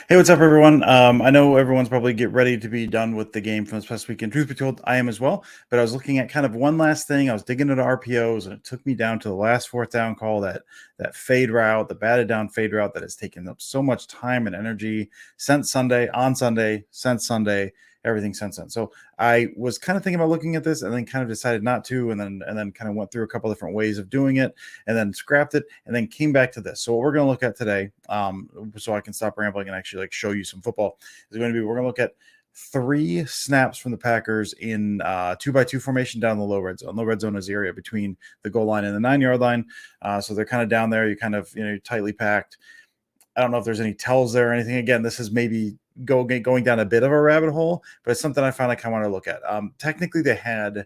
Hey, what's up, everyone? I know everyone's probably get ready to be done with the game from this past weekend. Truth be told, I am as well. But I was looking at kind of one last thing. I was digging into RPOs, and it took me down to the last fourth down call, that fade route, the batted down fade route that has taken up so much time and energy since Sunday, on Sunday, since Sunday, everything since then. So I was kind of thinking about looking at this, and then kind of decided not to, and then kind of went through a couple different ways of doing it, and then scrapped it, and then came back to this. So what we're going to look at today, so I can stop rambling and actually like show you some football, is going to be we're going to look at 3 snaps from the Packers in 2-by-2 formation down the low red zone. Low red zone is the area between the goal line and the 9-yard line. So they're kind of down there. You kind of tightly packed. I don't know if there's any tells there or anything. Again, this is maybe going down a bit of a rabbit hole, but it's something I find I kind of want to look at. Technically, they had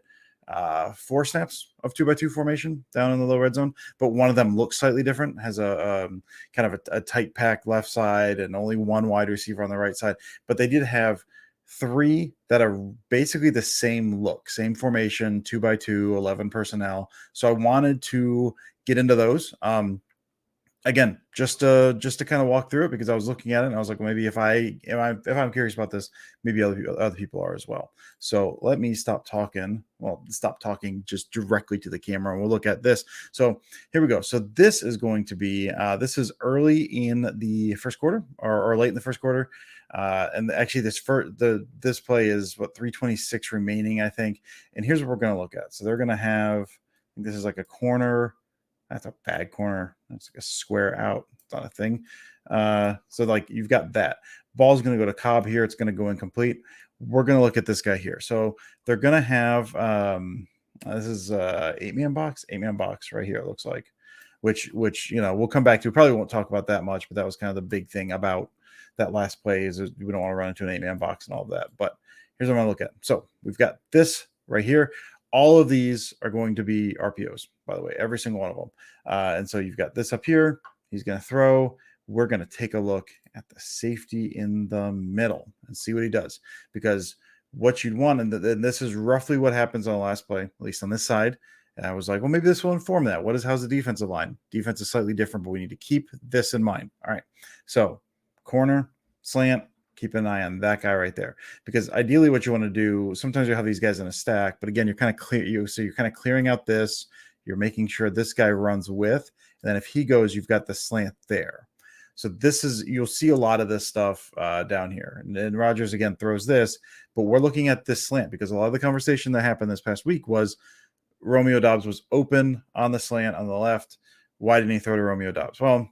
4 snaps of 2-by-2 formation down in the low red zone, but one of them looks slightly different, has a kind of a tight pack left side and only one wide receiver on the right side. But they did have 3 that are basically the same look, same formation, 2-by-2, 11 personnel. So I wanted to get into those. Again, just to kind of walk through it, because I was looking at it and I was like, well, maybe if I'm curious about this, maybe other people are as well. So let me stop talking. Well, stop talking just directly to the camera, and we'll look at this. So here we go. So this is going to be this is early in the first quarter, or late in the first quarter. And actually, this play is what, 3:26 remaining, I think. And here's what we're going to look at. So they're going to have, I think this is like a corner. That's a bad corner. That's like a square out. It's not a thing. So like you've got that. Ball's going to go to Cobb here. It's going to go incomplete. We're going to look at this guy here. So they're going to have this is 8-man box right here. It looks like, which we'll come back to. Probably won't talk about that much, but that was kind of the big thing about that last play is we don't want to run into an 8-man box and all of that. But here's what I'm going to look at. So we've got this right here. All of these are going to be RPOs, by the way, every single one of them. And so you've got this up here. He's going to throw. We're going to take a look at the safety in the middle and see what he does. Because what you'd want, and this is roughly what happens on the last play, at least on this side. And I was like, well, maybe this will inform that. How's the defensive line? Defense is slightly different, but we need to keep this in mind. All right. So corner, slant, keep an eye on that guy right there, because ideally what you want to do, sometimes you have these guys in a stack, but again, you're kind of clearing out this, you're making sure this guy runs with, and then if he goes, you've got the slant there. So you'll see a lot of this stuff down here. And Rodgers again throws this, but we're looking at this slant because a lot of the conversation that happened this past week was Romeo Doubs was open on the slant on the left. Why didn't he throw to Romeo Doubs? Well,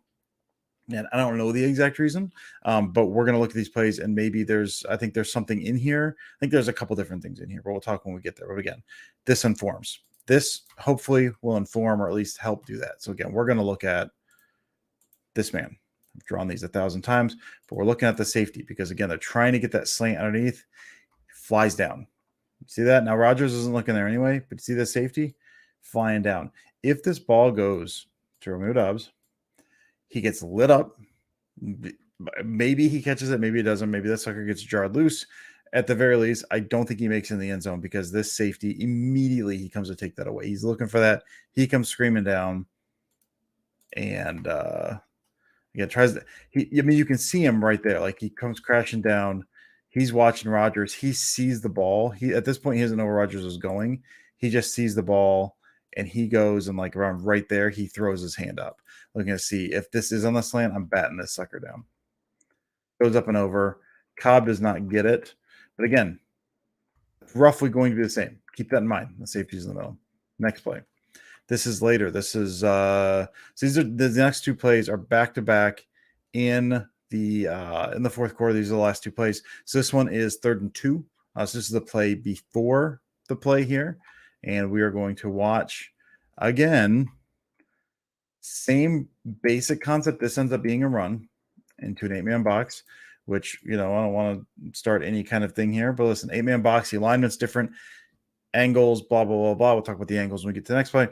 and I don't know the exact reason, but we're going to look at these plays, and maybe I think there's something in here. I think there's a couple different things in here, but we'll talk when we get there. But again, this informs. This hopefully will inform or at least help do that. So again, we're going to look at this man. I've drawn these 1,000 times, but we're looking at the safety because, again, they're trying to get that slant underneath. Flies down. See that? Now, Rodgers isn't looking there anyway, but see the safety? Flying down. If this ball goes to Romeo Doubs, he gets lit up. Maybe he catches it. Maybe he doesn't. Maybe that sucker gets jarred loose. At the very least, I don't think he makes it in the end zone because this safety, immediately he comes to take that away. He's looking for that. He comes screaming down. And tries to. You can see him right there. Like he comes crashing down. He's watching Rodgers. He sees the ball. At this point, he doesn't know where Rodgers is going. He just sees the ball. And he goes and like around right there, he throws his hand up, looking to see if this is on the slant. I'm batting this sucker down. Goes up and over. Cobb does not get it, but again, roughly going to be the same. Keep that in mind. The safety's in the middle. Next play. This is later. This is so these are the next 2 plays are back to back in the fourth quarter. These are the last 2 plays. So this one is 3rd and 2. So this is the play before the play here. And we are going to watch, again, same basic concept. This ends up being a run into an 8-man box, which, I don't want to start any kind of thing here. But listen, 8-man box, the alignment's different, angles, blah, blah, blah, blah. We'll talk about the angles when we get to the next play.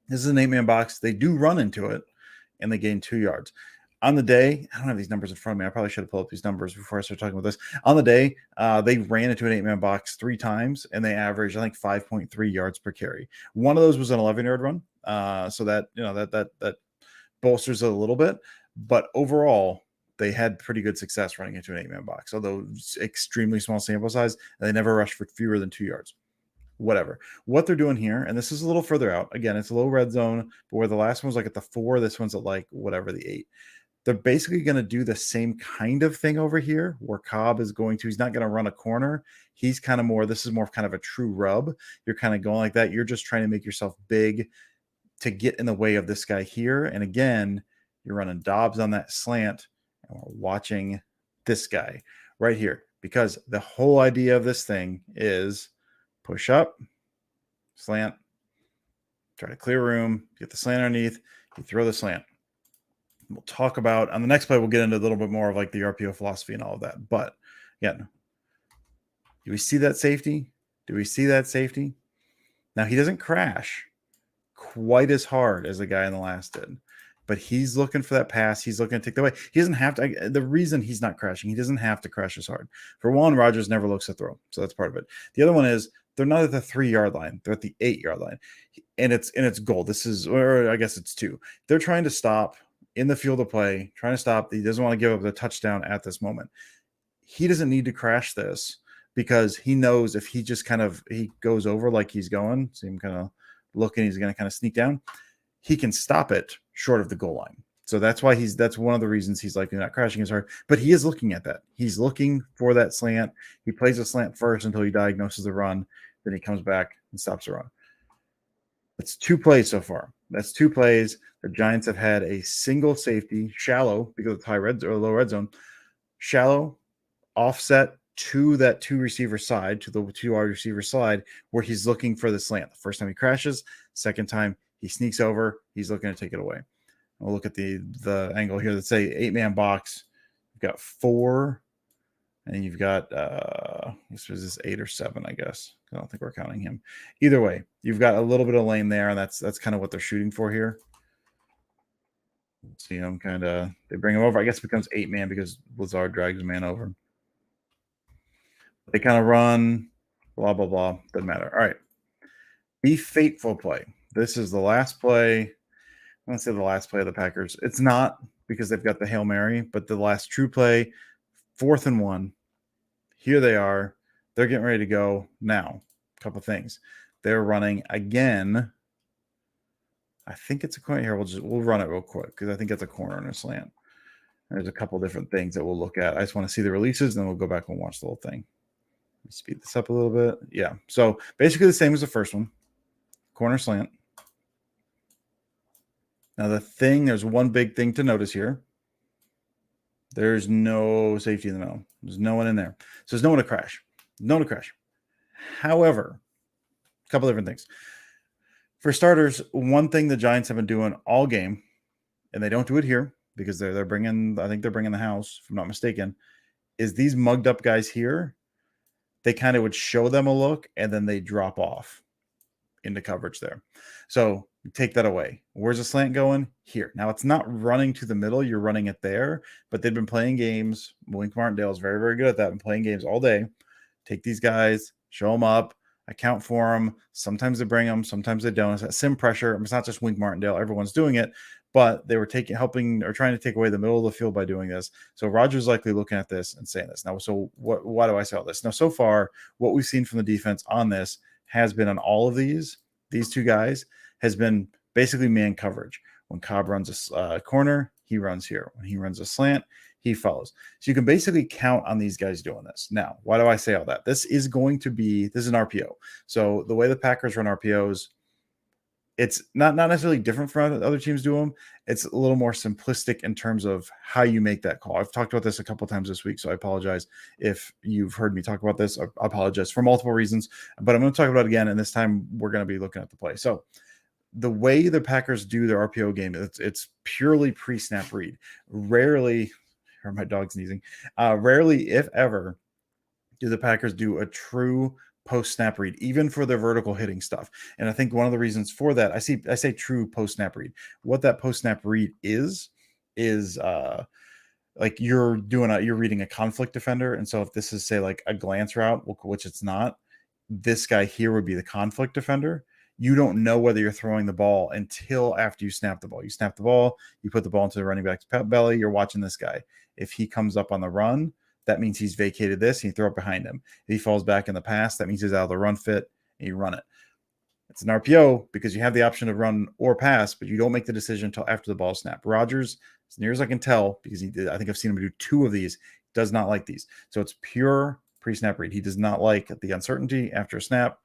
This is an 8-man box. They do run into it, and they gain 2 yards. On the day, I don't have these numbers in front of me. I probably should have pulled up these numbers before I start talking about this. On the day, they ran into an 8-man box 3 times, and they averaged, I think, 5.3 yards per carry. One of those was an 11-yard run, so that that bolsters it a little bit. But overall, they had pretty good success running into an 8-man box, although extremely small sample size, and they never rushed for fewer than 2 yards. Whatever. What they're doing here, and this is a little further out. Again, it's a low red zone, but where the last one was like at the 4, this one's at like whatever, the 8. They're basically going to do the same kind of thing over here where Cobb is going to, he's not going to run a corner. He's kind of more, this is more kind of a true rub. You're kind of going like that. You're just trying to make yourself big to get in the way of this guy here. And again, you're running Dobbs on that slant, and we're watching this guy right here, because the whole idea of this thing is push up, slant, try to clear room, get the slant underneath, you throw the slant. We'll talk about on the next play, we'll get into a little bit more of like the RPO philosophy and all of that. But again, do we see that safety? Do we see that safety? Now, he doesn't crash quite as hard as the guy in the last did, but he's looking for that pass. He's looking to take the way. He doesn't have to. The reason he's not crashing, he doesn't have to crash as hard. For one, Rodgers never looks to throw, so that's part of it. The other one is they're not at the 3-yard line; they're at the 8-yard line, and it's goal. This is, or I guess it's 2. They're trying to stop in the field of play, trying to stop. He doesn't want to give up the touchdown at this moment. He doesn't need to crash this because he knows if he just he goes over like he's going, see him kind of looking, he's going to kind of sneak down, he can stop it short of the goal line. So that's why that's one of the reasons he's likely not crashing as hard, but he is looking at that. He's looking for that slant. He plays a slant first until he diagnoses the run. Then he comes back and stops the run. That's 2 plays so far. That's 2 plays. The Giants have had a single safety, shallow, because it's high red or low red zone, shallow, offset to that 2 receiver side, to the 2 wide receiver slide, where he's looking for the slant. The first time he crashes, second time he sneaks over, he's looking to take it away. We'll look at the angle here. Let's say 8-man box. You've got 4, and you've got this was 8 or 7, I guess. I don't think we're counting him. Either way, you've got a little bit of lane there, and that's kind of what they're shooting for here. See him kind of, they bring him over. I guess it becomes 8-man because Lazard drags a man over. They kind of run, blah, blah, blah. Doesn't matter. All right. The fateful play. This is the last play. I'm going to say the last play of the Packers. It's not, because they've got the Hail Mary, but the last true play, 4th and 1. Here they are. They're getting ready to go now. A couple things. They're running again. I think it's a corner here. We'll run it real quick because I think it's a corner and a slant. There's a couple different things that we'll look at. I just want to see the releases, and then we'll go back and watch the whole thing. Let me speed this up a little bit. Yeah. So basically the same as the first one. Corner slant. Now there's one big thing to notice here. There's no safety in the middle. There's no one in there. So there's no one to crash. No one to crash. However, a couple different things. For starters, one thing the Giants have been doing all game, and they don't do it here because they're bringing, I think they're bringing the house, if I'm not mistaken, is these mugged up guys here, they kind of would show them a look, and then they drop off into coverage there. So take that away. Where's the slant going? Here. Now, it's not running to the middle. You're running it there, but they've been playing games. Wink Martindale is very, very good at that. Been playing games all day. Take these guys, show them up, account for them. Sometimes they bring them, sometimes they don't. It's that sim pressure. It's not just Wink Martindale. Everyone's doing it, but they were helping or trying to take away the middle of the field by doing this. So Rodgers likely looking at this and saying this. Now, so why do I say all this? Now, so far, what we've seen from the defense on this has been on all of these 2 guys, has been basically man coverage. When Cobb runs a corner, he runs here. When he runs a slant, he follows. So you can basically count on these guys doing this. Now, why do I say all that? This is an RPO. So the way the Packers run RPOs, it's not necessarily different from other teams do them. It's a little more simplistic in terms of how you make that call. I've talked about this a couple of times this week, so I apologize if you've heard me talk about this. I apologize for multiple reasons, but I'm going to talk about it again, and this time we're going to be looking at the play. So the way the Packers do their RPO game, it's purely pre-snap read. Rarely, or my dog sneezing, rarely, if ever, do the Packers do a true post-snap read, even for their vertical hitting stuff. And I think one of the reasons for that, I say true post-snap read. What that post-snap read is like you're reading a conflict defender. And so if this is, say, like a glance route, which it's not, this guy here would be the conflict defender. you don't know whether you're throwing the ball until after you snap the ball. You snap the ball, you put the ball into the running back's belly, you're watching this guy. If he comes up on the run, that means he's vacated this, and you throw it behind him. If he falls back in the pass, that means he's out of the run fit, and you run it. It's an RPO because you have the option to run or pass, but you don't make the decision until after the ball snap. Rodgers, as near as I can tell, because I think I've seen him do 2 of these, does not like these. So it's pure pre-snap read. He does not like the uncertainty after a snap.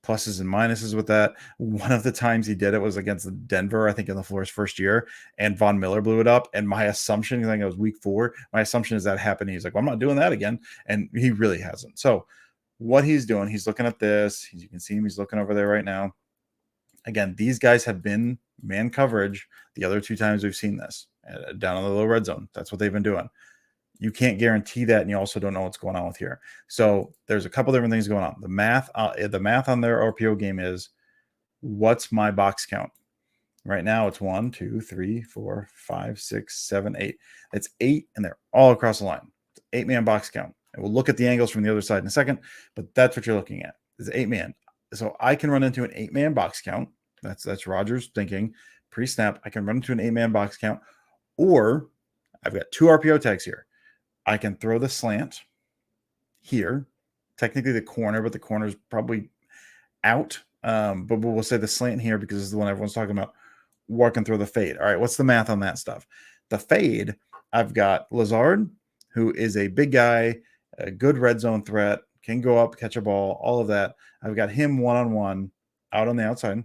Pluses and minuses with that. One of the times he did it was against Denver, I think in the Flores first year, and Von Miller blew it up. And my assumption, I think it was week 4, my assumption is that happened. He's like, well, I'm not doing that again. And he really hasn't. So what he's doing, he's looking at this. You can see him, he's looking over there right now. Again, these guys have been man coverage the other 2 times we've seen this down in the low red zone. That's what they've been doing. You can't guarantee that, and you also don't know what's going on with here. So there's a couple different things going on. The math on their RPO game is, what's my box count? Right now it's 1, 2, 3, 4, 5, 6, 7, 8. It's 8, and they're all across the line. 8-man box count. And we'll look at the angles from the other side in a second, but that's what you're looking at. It's 8-man. So I can run into an 8-man box count. That's Rodgers thinking pre-snap. I can run into an 8-man box count, or I've got 2 RPO tags here. I can throw the slant here, technically the corner, but the corner is probably out. But we'll say the slant here because this is the one everyone's talking about. Or I can throw the fade. All right, what's the math on that stuff? The fade, I've got Lazard, who is a big guy, a good red zone threat, can go up, catch a ball, all of that. I've got him one-on-one out on the outside.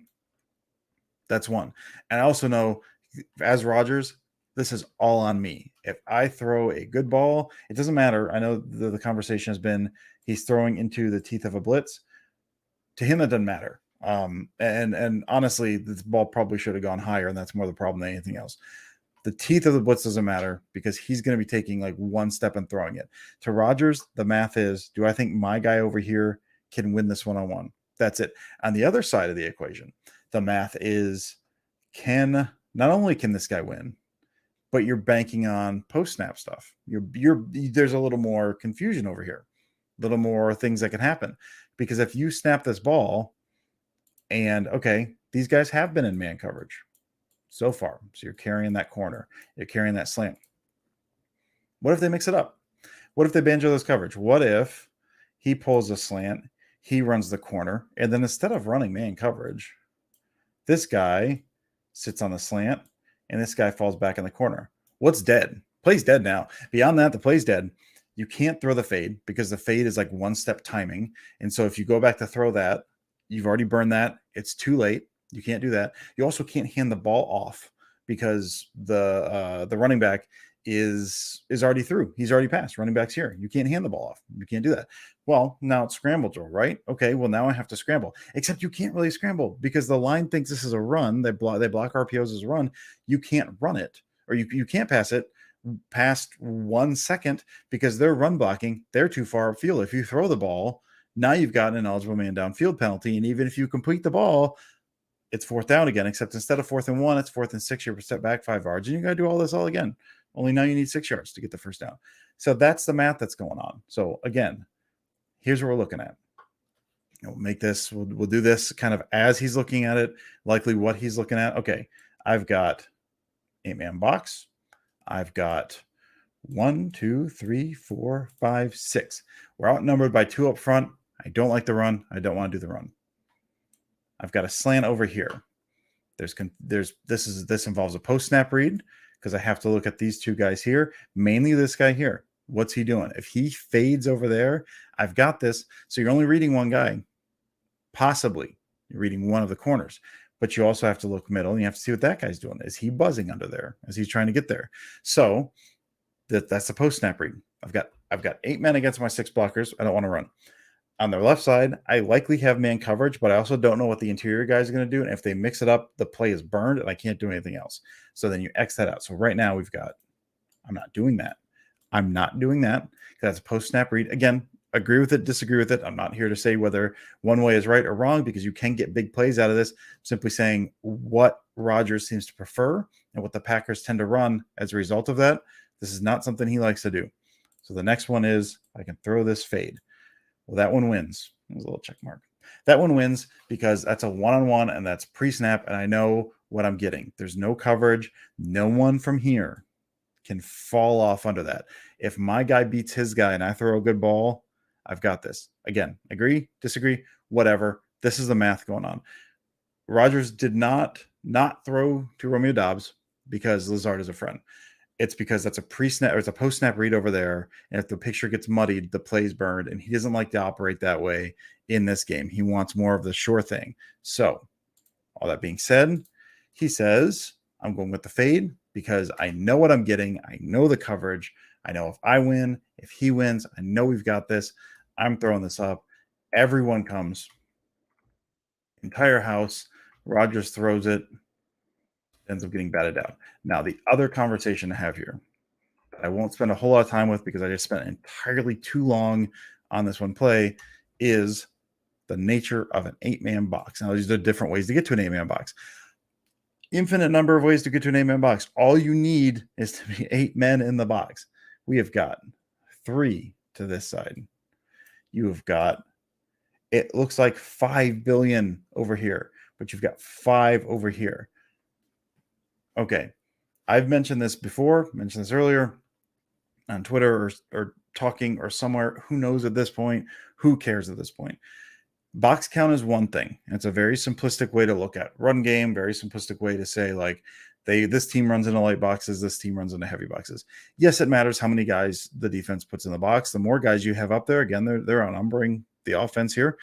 That's one. And I also know, as Rodgers, this is all on me. If I throw a good ball, it doesn't matter. I know the conversation has been he's throwing into the teeth of a blitz. To him, that doesn't matter. And honestly, this ball probably should have gone higher, and that's more the problem than anything else. The teeth of the blitz doesn't matter because he's going to be taking like 1 step and throwing it. To Rodgers, the math is, do I think my guy over here can win this one-on-one? That's it. On the other side of the equation, the math is, not only can this guy win, but you're banking on post-snap stuff. There's a little more confusion over here, a little more things that can happen. Because if you snap this ball, and okay, these guys have been in man coverage so far. So you're carrying that corner, you're carrying that slant. What if they mix it up? What if they banjo this coverage? What if he pulls a slant, he runs the corner, and then instead of running man coverage, this guy sits on the slant, and this guy falls back in the corner? What's dead? Play's dead now. Beyond that, the play's dead. You can't throw the fade because the fade is like 1-step timing. And so if you go back to throw that, you've already burned that. It's too late. You can't do that. You also can't hand the ball off because the running back is already through. He's already passed. Running back's here. You can't hand the ball off. You can't do that. Well, now it's scramble drill, right? Okay, well, now I have to scramble. Except you can't really scramble because the line thinks this is a run. They block RPOs as a run. You can't run it, or you can't pass it past 1 second because they're run blocking. They're too far upfield. If you throw the ball, now you've got an eligible man downfield penalty. And even if you complete the ball, it's 4th down again, except instead of 4th and 1, it's 4th and 6. You're step back 5 yards. And you got to do all this all again. Only now you need 6 yards to get the first down. So that's the math that's going on. So again, here's what we're looking at. We'll make this, we'll do this kind of as he's looking at it, likely what he's looking at. Okay, I've got 8-man box. I've got 1, 2, 3, 4, 5, 6. We're outnumbered by 2 up front. I don't like the run. I don't want to do the run. I've got a slant over here. This involves a post snap read because I have to look at these 2 guys here, mainly this guy here. What's he doing? If he fades over there, I've got this. So you're only reading one guy. Possibly you're reading one of the corners, but you also have to look middle and you have to see what that guy's doing. Is he buzzing under there as he's trying to get there? So that's the post snap read. I've got 8 men against my 6 blockers. I don't want to run. On their left side, I likely have man coverage, but I also don't know what the interior guys are going to do. And if they mix it up, the play is burned and I can't do anything else. So then you X that out. So right now I'm not doing that. I'm not doing that because that's a post-snap read. Again, agree with it, disagree with it. I'm not here to say whether one way is right or wrong because you can get big plays out of this. I'm simply saying what Rodgers seems to prefer and what the Packers tend to run as a result of that. This is not something he likes to do. So the next one is I can throw this fade. Well, that one wins. There's a little check mark. That one wins because that's a one-on-one and that's pre-snap, and I know what I'm getting. There's no coverage. No one from here can fall off under that. If my guy beats his guy and I throw a good ball, I've got this. Again, agree, disagree, whatever. This is the math going on. Rodgers did not throw to Romeo Dobbs because Lazard is a friend. It's because that's a pre-snap or it's a post-snap read over there. And if the picture gets muddied, the play's burned. And he doesn't like to operate that way in this game. He wants more of the sure thing. So, all that being said, he says, I'm going with the fade because I know what I'm getting. I know the coverage. I know if I win, if he wins, I know we've got this. I'm throwing this up. Everyone comes. Entire house. Rodgers throws it. Ends up getting batted out. Now, the other conversation to have here that I won't spend a whole lot of time with because I just spent entirely too long on this one play is the nature of an 8-man box. Now, these are different ways to get to an 8-man box. Infinite number of ways to get to an 8-man box. All you need is to be 8 men in the box. We have got 3 to this side. You have got, it looks like 5 billion over here, but you've got 5 over here. Okay, I've mentioned this before, mentioned this earlier on Twitter or talking or somewhere. Who knows at this point? Who cares at this point? Box count is one thing. It's a very simplistic way to look at run game, very simplistic way to say like this team runs into light boxes, this team runs into heavy boxes. Yes, it matters how many guys the defense puts in the box. The more guys you have up there, again, they're outnumbering the offense here.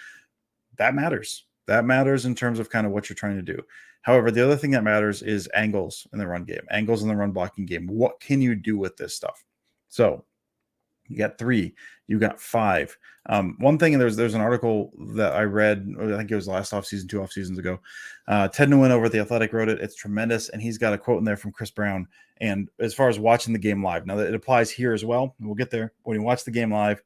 That matters. That matters in terms of kind of what you're trying to do. However, the other thing that matters is angles in the run game, angles in the run blocking game. What can you do with this stuff? So you got 3, you got 5. One thing, and there's an article that I read, I think it was last offseason, 2 off seasons ago. Ted Nguyen over at The Athletic wrote it. It's tremendous, and he's got a quote in there from Chris Brown. And as far as watching the game live, now that it applies here as well, and we'll get there. When you watch the game live,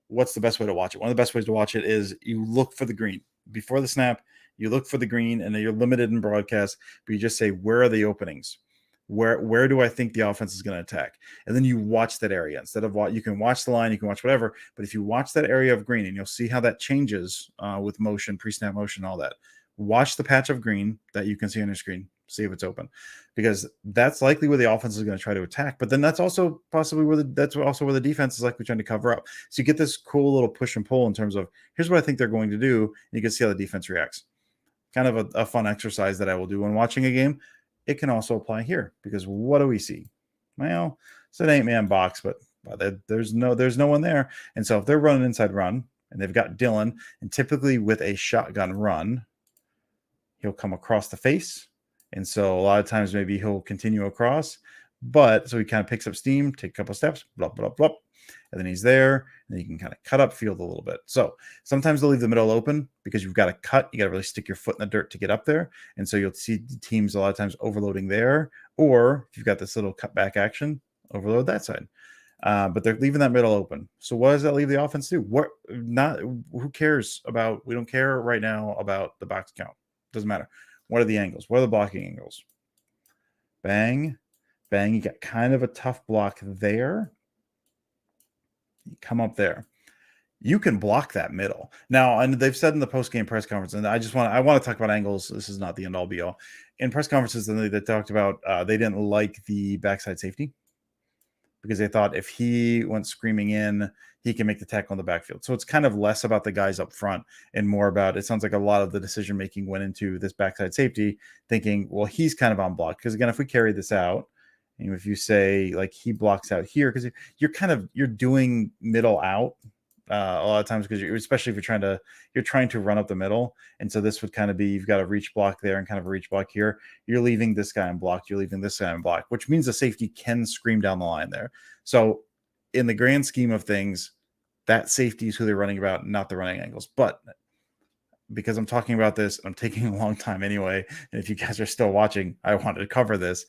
what's the best way to watch it? One of the best ways to watch it is you look for the green. Before the snap, you look for the green, and then you're limited in broadcast, but you just say, where are the openings? Where do I think the offense is going to attack? And then you watch that area instead of what you can watch the line, you can watch whatever. But if you watch that area of green, and you'll see how that changes with motion, pre-snap motion, all that. Watch the patch of green that you can see on your screen. See if it's open, because that's likely where the offense is going to try to attack. But then that's also possibly where the defense is likely trying to cover up. So you get this cool little push and pull in terms of here's what I think they're going to do, and you can see how the defense reacts. Kind of a fun exercise that I will do when watching a game. It can also apply here because what do we see? Well, it's an 8-man box, but there's no one there. And so if they're running inside run and they've got Dylan, and typically with a shotgun run, he'll come across the face. And so a lot of times maybe he'll continue across, but so he kind of picks up steam, take a couple steps, blah, blah, blah. And then he's there, and you can kind of cut up field a little bit. So sometimes they'll leave the middle open because you've got to cut. You got to really stick your foot in the dirt to get up there. And so you'll see teams a lot of times overloading there, or if you've got this little cutback action, overload that side. But they're leaving that middle open. So what does that leave the offense do? Who cares about? We don't care right now about the box count. Doesn't matter. What are the angles? What are the blocking angles? Bang, bang. You got kind of a tough block there. You come up there. You can block that middle. Now, and they've said in the post-game press conference, and I want to talk about angles. This is not the end-all be-all. In press conferences, they talked about they didn't like the backside safety because they thought if he went screaming in, he can make the tackle in the backfield. So it's kind of less about the guys up front and more about, it sounds like a lot of the decision-making went into this backside safety thinking, well, he's kind of on block. Because again, if we carry this out, and if you say like he blocks out here, because you're doing middle out a lot of times, because especially if you're trying to run up the middle. And so this would kind of be, you've got a reach block there and kind of a reach block here. You're leaving this guy unblocked. You're leaving this guy unblocked, which means the safety can scream down the line there. So in the grand scheme of things, that safety is who they're running about, not the running angles. But because I'm talking about this, I'm taking a long time anyway. And if you guys are still watching, I wanted to cover this.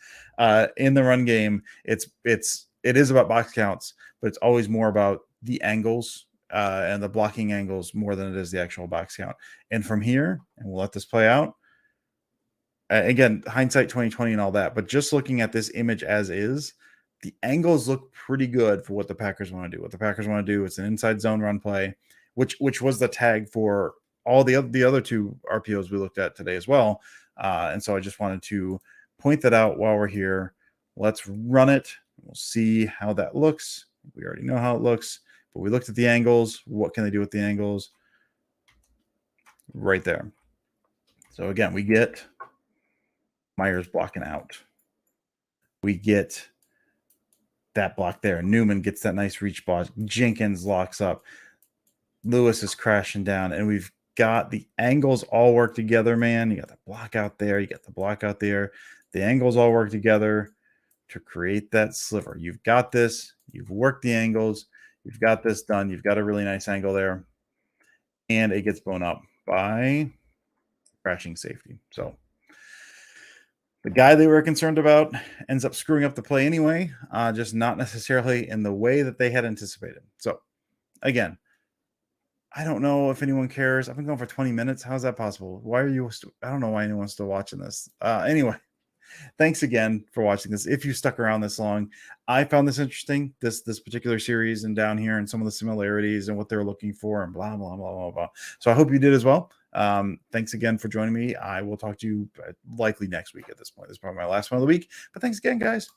In the run game, it is about box counts, but it's always more about the angles and the blocking angles more than it is the actual box count. And from here, and we'll let this play out. Again, hindsight 2020 and all that, but just looking at this image as is, the angles look pretty good for what the Packers want to do. What the Packers want to do, it's an inside zone run play, which was the tag for all the other two RPOs we looked at today as well. And so I just wanted to point that out while we're here. Let's run it. We'll see how that looks. We already know how it looks, but we looked at the angles. What can they do with the angles? Right there. So again, we get Myers blocking out. We get that block there. Newman gets that nice reach block. Jenkins locks up. Lewis is crashing down, and we've got the angles all work together, man. You got the block out there. You got the block out there. The angles all work together to create that sliver. You've got this. You've worked the angles. You've got this done. You've got a really nice angle there. And it gets blown up by crashing safety. So the guy they were concerned about ends up screwing up the play anyway, just not necessarily in the way that they had anticipated. So again, I don't know if anyone cares. I've been going for 20 minutes. How's that possible? Why are you? I don't know why anyone's still watching this. Anyway, thanks again for watching this. If you stuck around this long, I found this interesting, this particular series and down here and some of the similarities and what they're looking for and blah, blah, blah, blah, blah. So I hope you did as well. Thanks again for joining me. I will talk to you likely next week at this point. This is probably my last one of the week, but thanks again, guys.